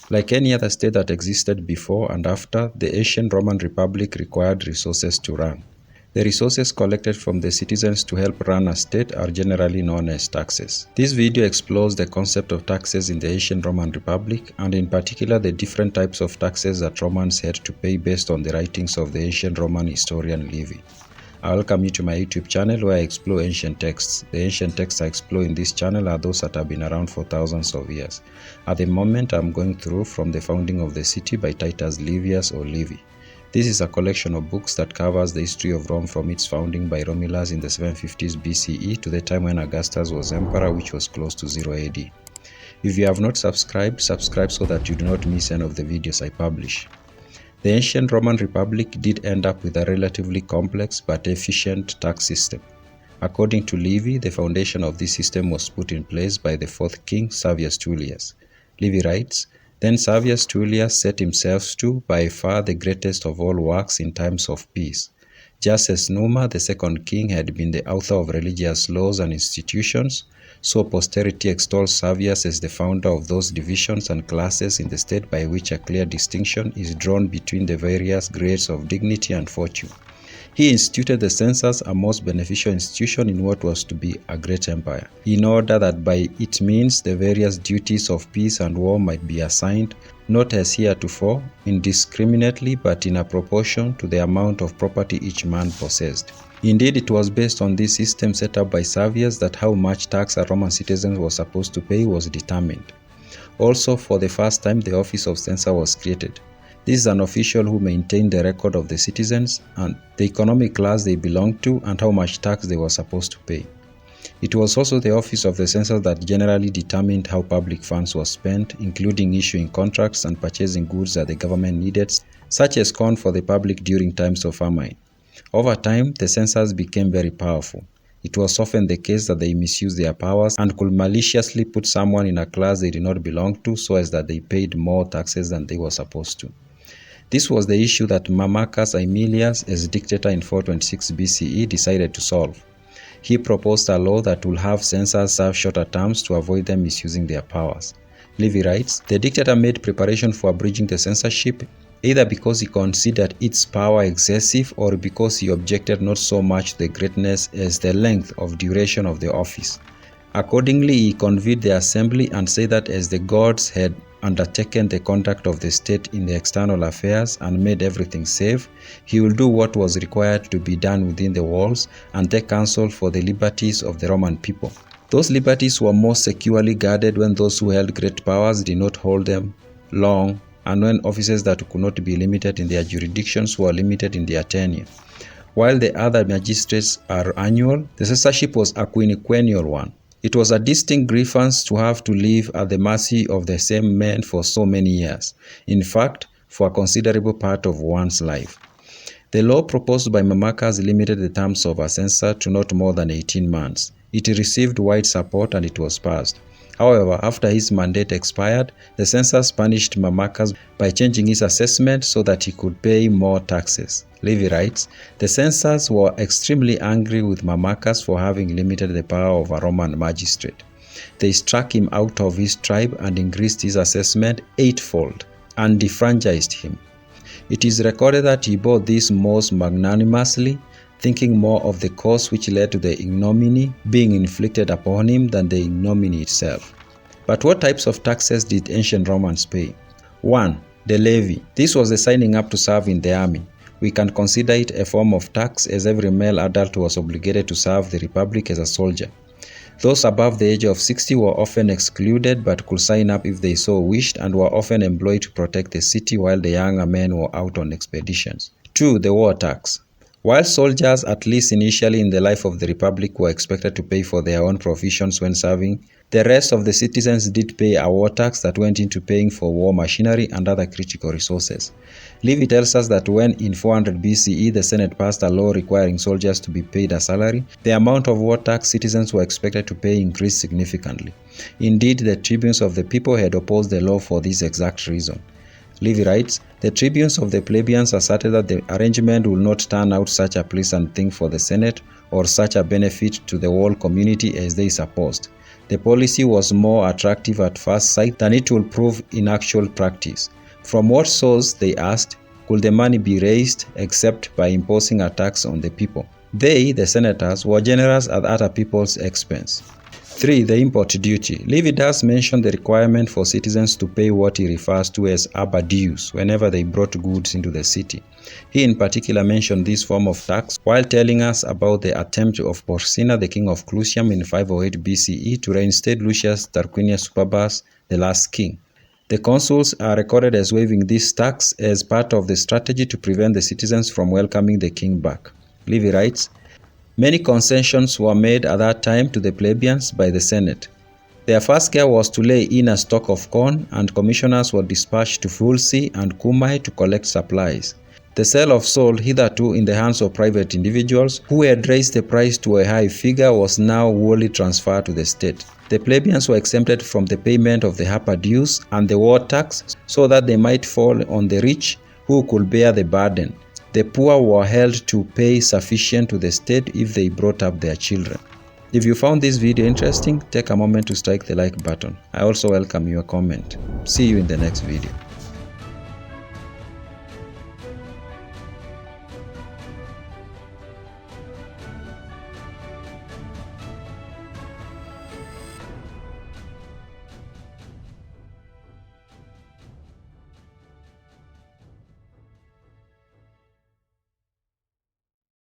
Like any other state that existed before and after, the ancient Roman Republic required resources to run. The resources collected from the citizens to help run a state are generally known as taxes. This video explores the concept of taxes in the ancient Roman Republic, and in particular the different types of taxes that Romans had to pay based on the writings of the ancient Roman historian Livy. I welcome you to my YouTube channel where I explore ancient texts. The ancient texts I explore in this channel are those that have been around for thousands of years. At the moment, I'm going through From the Founding of the City by Titus Livius or Livy. This is a collection of books that covers the history of Rome from its founding by Romulus in the 750s BCE to the time when Augustus was emperor, which was close to 0 AD. If you have not subscribed, subscribe so that you do not miss any of the videos I publish. The ancient Roman Republic did end up with a relatively complex but efficient tax system. According to Livy, the foundation of this system was put in place by the fourth king, Servius Tullius. Livy writes, "Then Servius Tullius set himself to, by far the greatest of all works in times of peace. Just as Numa, the second king, had been the author of religious laws and institutions, so posterity extols Servius as the founder of those divisions and classes in the state by which a clear distinction is drawn between the various grades of dignity and fortune. He instituted the censors, a most beneficial institution in what was to be a great empire, in order that by its means the various duties of peace and war might be assigned, not as heretofore, indiscriminately, but in a proportion to the amount of property each man possessed. Indeed, it was based on this system set up by Servius that how much tax a Roman citizen was supposed to pay was determined. Also, for the first time, the office of censor was created. This is an official who maintained the record of the citizens and the economic class they belonged to and how much tax they were supposed to pay. It was also the office of the censor that generally determined how public funds were spent, including issuing contracts and purchasing goods that the government needed, such as corn for the public during times of famine. Over time, the censors became very powerful. It was often the case that they misused their powers and could maliciously put someone in a class they did not belong to so as that they paid more taxes than they were supposed to. This was the issue that Mamercus Aemilius, as dictator in 426 BCE, decided to solve. He proposed a law that would have censors serve shorter terms to avoid them misusing their powers. Livy writes, "The dictator made preparation for abridging the censorship, either because he considered its power excessive or because he objected not so much the greatness as the length of duration of the office. Accordingly, he convened the assembly and said that as the gods had undertaken the conduct of the state in the external affairs and made everything safe, he will do what was required to be done within the walls and take counsel for the liberties of the Roman people. Those liberties were most securely guarded when those who held great powers did not hold them long, and when offices that could not be limited in their jurisdictions were limited in their tenure. While the other magistrates are annual, the censorship was a quinquennial one. It was a distinct grievance to have to live at the mercy of the same men for so many years, in fact, for a considerable part of one's life. The law proposed by Mamercus limited the terms of a censor to not more than 18 months. It received wide support and it was passed. However, after his mandate expired, the censors punished Mamercus by changing his assessment so that he could pay more taxes. Livy writes, "The censors were extremely angry with Mamercus for having limited the power of a Roman magistrate. They struck him out of his tribe and increased his assessment eightfold and defranchised him. It is recorded that he bore this most magnanimously, thinking more of the cause which led to the ignominy being inflicted upon him than the ignominy itself." But what types of taxes did ancient Romans pay? 1. The levy. This was the signing up to serve in the army. We can consider it a form of tax as every male adult was obligated to serve the Republic as a soldier. Those above the age of 60 were often excluded but could sign up if they so wished and were often employed to protect the city while the younger men were out on expeditions. 2. The war tax. While soldiers, at least initially in the life of the Republic, were expected to pay for their own provisions when serving, the rest of the citizens did pay a war tax that went into paying for war machinery and other critical resources. Livy tells us that when in 400 BCE the Senate passed a law requiring soldiers to be paid a salary, the amount of war tax citizens were expected to pay increased significantly. Indeed, the tribunes of the people had opposed the law for this exact reason. Livy writes, "The tribunes of the plebeians asserted that the arrangement would not turn out such a pleasant thing for the Senate or such a benefit to the whole community as they supposed. The policy was more attractive at first sight than it will prove in actual practice. From what source, they asked, could the money be raised except by imposing a tax on the people? They, the senators, were generous at other people's expense. 3. The import duty. Livy does mention the requirement for citizens to pay what he refers to as dues whenever they brought goods into the city. He in particular mentioned this form of tax while telling us about the attempt of Porsena, the king of Clusium, in 508 BCE to reinstate Lucius Tarquinius Superbus, the last king. The consuls are recorded as waiving this tax as part of the strategy to prevent the citizens from welcoming the king back. Livy writes, many concessions were made at that time to the plebeians by the Senate. Their first care was to lay in a stock of corn, and commissioners were dispatched to Fulci and Cumae to collect supplies. The sale of salt, hitherto in the hands of private individuals who had raised the price to a high figure, was now wholly transferred to the state. The plebeians were exempted from the payment of the dues and the war tax so that they might fall on the rich who could bear the burden. The poor were held to pay sufficient to the state if they brought up their children. If you found this video interesting, take a moment to strike the like button. I also welcome your comment. See you in the next video.